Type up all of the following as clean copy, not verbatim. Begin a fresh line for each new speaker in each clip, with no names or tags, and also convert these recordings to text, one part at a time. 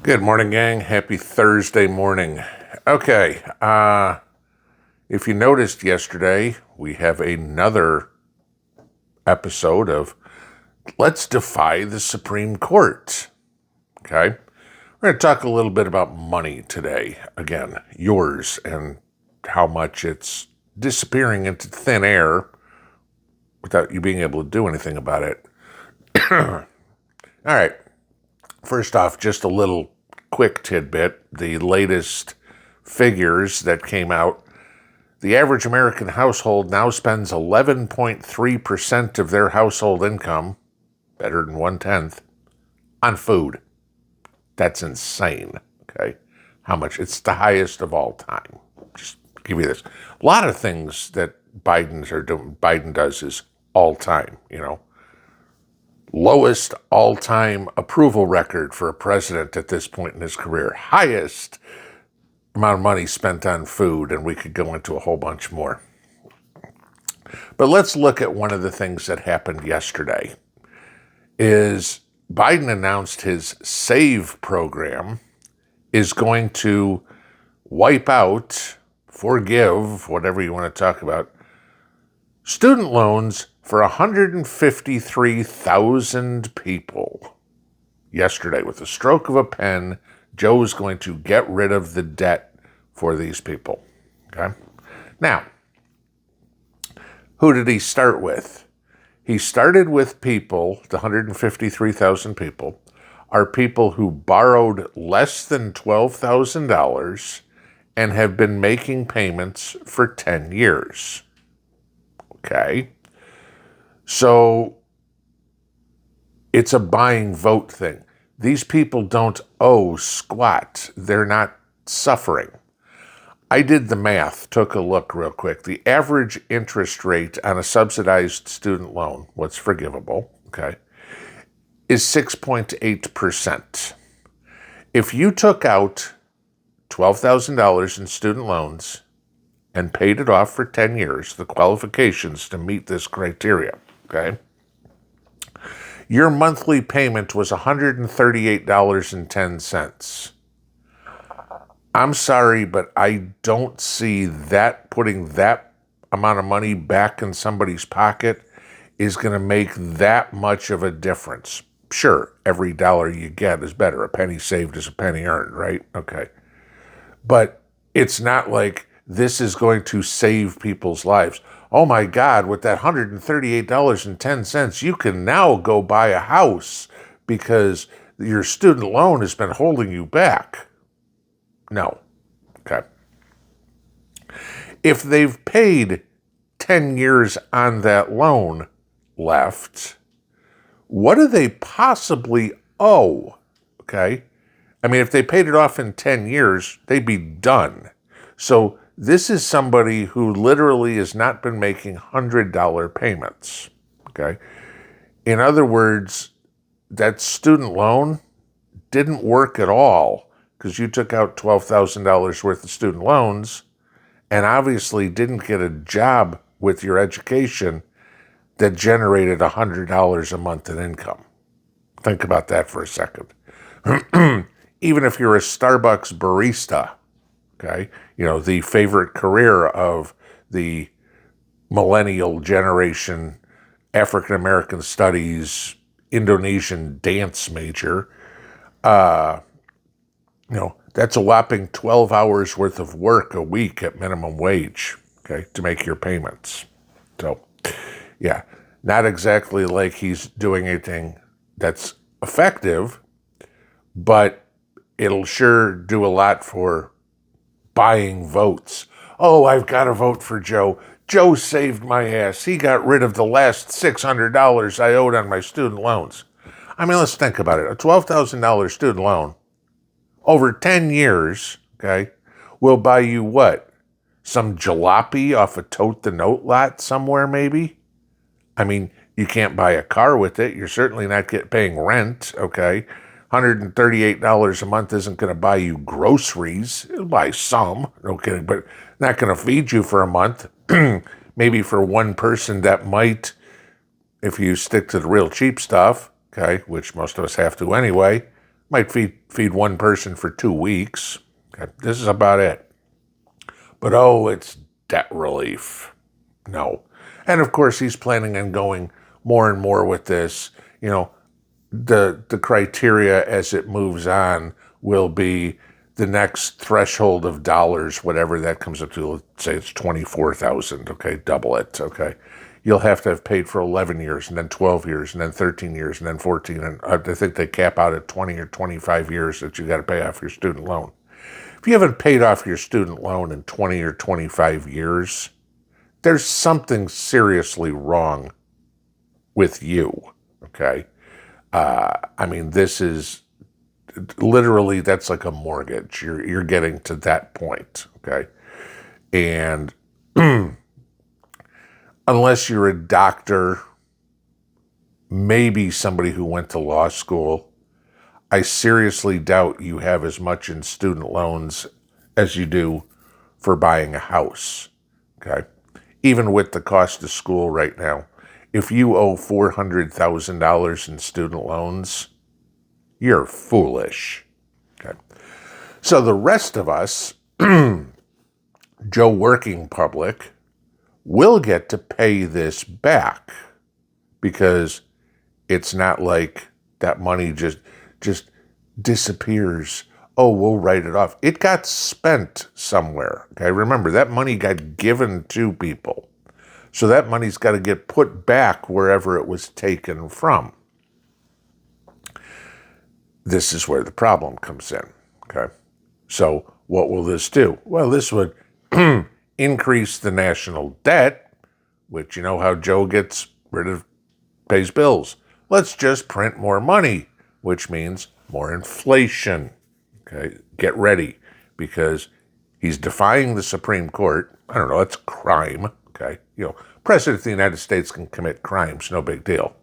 Good morning, gang. Happy Thursday morning. Okay, if you noticed yesterday, we have another episode of Let's Defy the Supreme Court. Okay, we're going to talk a little bit about money today. Again, yours and how much it's disappearing into thin air without you being able to do anything about it. All right, first off, just a little quick tidbit. The latest figures that came out, the average American household now spends 11.3% of their household income, better than 1/10, on food. That's insane, okay? How much? It's the highest of all time. Just give you this. A lot of things that Biden does is all time, Lowest all-time approval record for a president at this point in his career. Highest amount of money spent on food, and we could go into a whole bunch more. But let's look at one of the things that happened yesterday. Is Biden announced his SAVE program is going to wipe out, forgive, whatever you want to talk about, student loans for 153,000 people. Yesterday, with a stroke of a pen, Joe is going to get rid of the debt for these people. Okay? Now, who did he start with? He started with people, the 153,000 people, are people who borrowed less than $12,000 and have been making payments for 10 years. Okay? So it's a buying vote thing. These people don't owe squat. They're not suffering. I did the math, took a look real quick. The average interest rate on a subsidized student loan, what's forgivable, okay, is 6.8%. If you took out $12,000 in student loans and paid it off for 10 years, the qualifications to meet this criteria, okay, your monthly payment was $138.10. I'm sorry, but I don't see that putting that amount of money back in somebody's pocket is going to make that much of a difference. Sure, every dollar you get is better. A penny saved is a penny earned, right? Okay. But it's not like this is going to save people's lives. Oh my God, with that $138.10, you can now go buy a house because your student loan has been holding you back. No. Okay. If they've paid 10 years on that loan left, what do they possibly owe? Okay. I mean, if they paid it off in 10 years, they'd be done. So this is somebody who literally has not been making $100 payments, okay? In other words, that student loan didn't work at all because you took out $12,000 worth of student loans and obviously didn't get a job with your education that generated $100 a month in income. Think about that for a second. Even if you're a Starbucks barista, okay, the favorite career of the millennial generation, African-American studies, Indonesian dance major, that's a whopping 12 hours worth of work a week at minimum wage, okay, to make your payments. So, yeah, not exactly like he's doing anything that's effective, but it'll sure do a lot for buying votes. Oh, I've got to vote for Joe. Joe saved my ass. He got rid of the last $600 I owed on my student loans. I mean, let's think about it. A $12,000 student loan over 10 years, okay, will buy you what? Some jalopy off a Tote the Note lot somewhere, maybe? I mean, you can't buy a car with it. You're certainly not paying rent, okay? $138 a month isn't going to buy you groceries. It'll buy some, no kidding, but not going to feed you for a month. Maybe for one person that might, if you stick to the real cheap stuff, okay, which most of us have to anyway, Might feed one person for 2 weeks. Okay, this is about it. But it's debt relief. No. And of course, he's planning on going more and more with this. The criteria as it moves on will be the next threshold of dollars, whatever that comes up to. Let's say it's 24,000. Okay, double it. Okay, you'll have to have paid for 11 years, and then 12 years, and then 13 years, and then 14. And I think they cap out at 20 or 25 years that you got to pay off your student loan. If you haven't paid off your student loan in 20 or 25 years, there's something seriously wrong with you. Okay. This is literally, that's like a mortgage. You're getting to that point, okay? And unless you're a doctor, maybe somebody who went to law school, I seriously doubt you have as much in student loans as you do for buying a house, okay? Even with the cost of school right now, if you owe $400,000 in student loans, you're foolish. Okay. So the rest of us, Joe working public, will get to pay this back because it's not like that money just disappears. Oh, we'll write it off. It got spent somewhere. Okay, remember that money got given to people. So that money's got to get put back wherever it was taken from. This is where the problem comes in, okay? So what will this do? Well, this would increase the national debt, which you know how Joe pays bills. Let's just print more money, which means more inflation, okay? Get ready, because he's defying the Supreme Court. I don't know, that's crime. Okay, President of the United States can commit crimes, no big deal,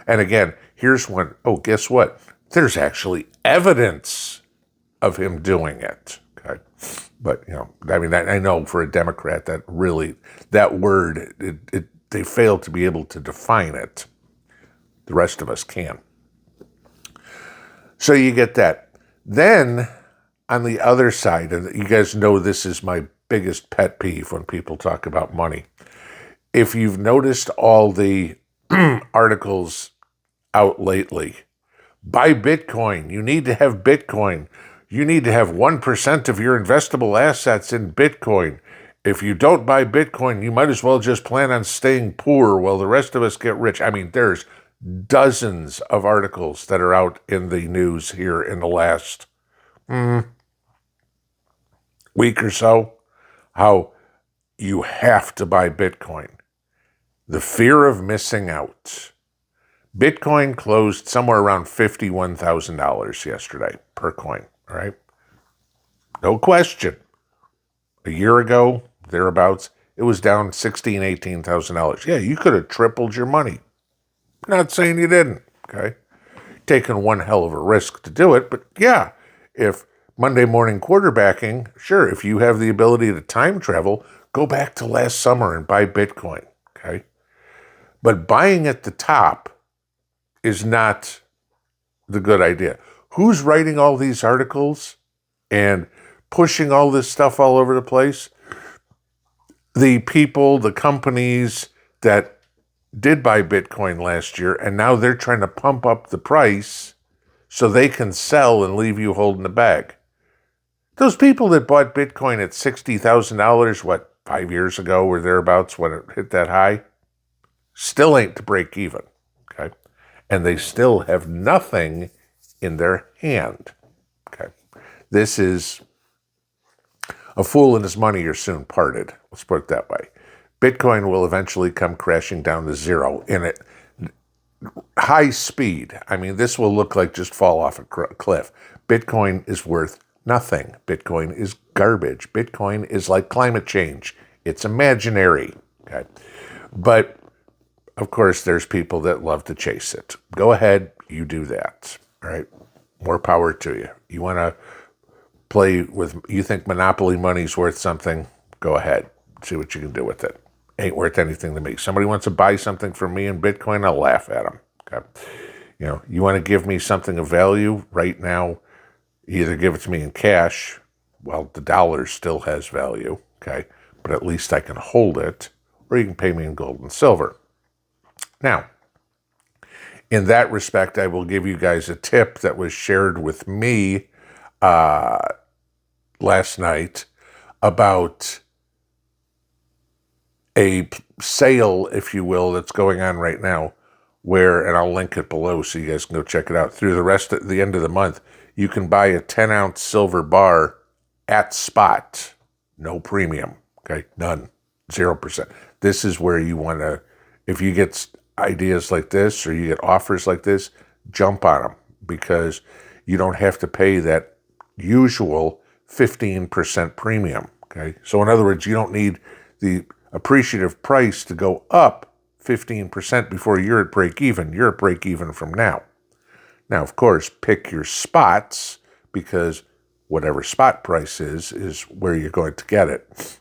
And again, here's one. Oh, guess what? There's actually evidence of him doing it. Okay, but I know for a Democrat that word, they fail to be able to define it. The rest of us can. So you get that. Then on the other side, and you guys know this is my biggest pet peeve when people talk about money. If you've noticed all the articles out lately, buy Bitcoin. You need to have Bitcoin. You need to have 1% of your investable assets in Bitcoin. If you don't buy Bitcoin, you might as well just plan on staying poor while the rest of us get rich. There's dozens of articles that are out in the news here in the last week or so, how you have to buy Bitcoin. The fear of missing out. Bitcoin closed somewhere around $51,000 yesterday per coin, all right? No question. A year ago, thereabouts, it was down $16,000, $18,000. Yeah, you could have tripled your money. Not saying you didn't, okay? Taking one hell of a risk to do it, but yeah, if Monday morning quarterbacking, sure, if you have the ability to time travel, go back to last summer and buy Bitcoin, okay? But buying at the top is not the good idea. Who's writing all these articles and pushing all this stuff all over the place? The people, the companies that did buy Bitcoin last year, and now they're trying to pump up the price so they can sell and leave you holding the bag. Those people that bought Bitcoin at $60,000, 5 years ago or thereabouts when it hit that high, still ain't to break even, okay? And they still have nothing in their hand, okay? This is a fool and his money are soon parted. Let's put it that way. Bitcoin will eventually come crashing down to zero in it. High speed. This will look like just fall off a cliff. Bitcoin is worth nothing. Bitcoin is garbage. Bitcoin is like climate change. It's imaginary, okay? But of course, there's people that love to chase it. Go ahead, you do that, all right? More power to you. You want to play with, you think Monopoly money's worth something, go ahead. See what you can do with it. Ain't worth anything to me. Somebody wants to buy something from me in Bitcoin, I'll laugh at them, okay? You want to give me something of value right now, either give it to me in cash. Well, the dollar still has value, okay? But at least I can hold it, or you can pay me in gold and silver. Now, in that respect, I will give you guys a tip that was shared with me last night about a sale, if you will, that's going on right now, and I'll link it below so you guys can go check it out. Through the end of the month, you can buy a 10-ounce silver bar at spot, no premium, okay? None, 0%. This is where you want to, if you get ideas like this or you get offers like this, jump on them, because you don't have to pay that usual 15% premium, okay? So in other words, you don't need the appreciative price to go up 15% before you're at break even. You're at break even from now. Now, of course, pick your spots, because whatever spot price is where you're going to get it.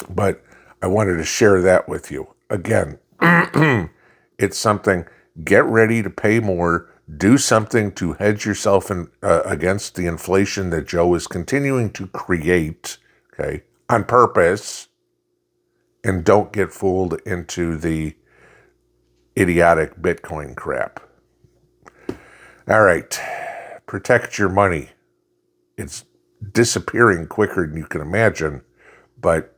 But I wanted to share that with you. Again, it's something, get ready to pay more. Do something to hedge yourself against the inflation that Joe is continuing to create, okay, on purpose. And don't get fooled into the idiotic Bitcoin crap. All right, protect your money. It's disappearing quicker than you can imagine, but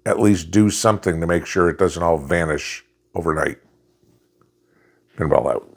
at least do something to make sure it doesn't all vanish overnight. Pinball out.